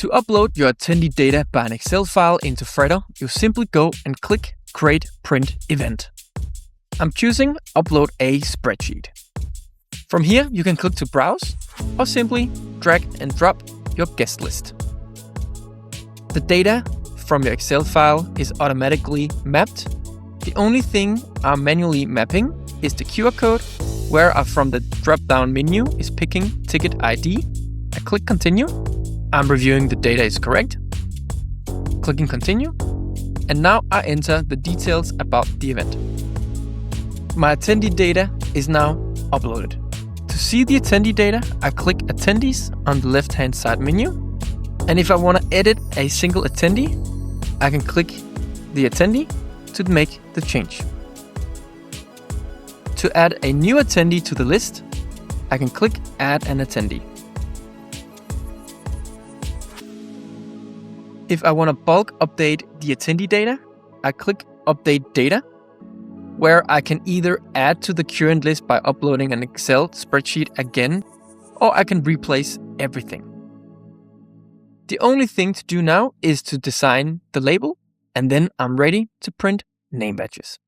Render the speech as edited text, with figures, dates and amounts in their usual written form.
To upload your attendee data by an Excel file into Fredo, you simply go and click Create Print Event. I'm choosing Upload a Spreadsheet. From here, you can click to Browse or simply drag and drop your guest list. The data from your Excel file is automatically mapped. The only thing I'm manually mapping is the QR code, where I from the drop-down menu is picking Ticket ID. I click Continue. I'm reviewing the data is correct. Clicking Continue. And now I enter the details about the event. My attendee data is now uploaded. To see the attendee data, I click Attendees on the left-hand side menu. And if I want to edit a single attendee, I can click the attendee to make the change. To add a new attendee to the list, I can click Add an Attendee. If I want to bulk update the attendee data, I click Update Data, where I can either add to the current list by uploading an Excel spreadsheet again, or I can replace everything. The only thing to do now is to design the label, and then I'm ready to print name badges.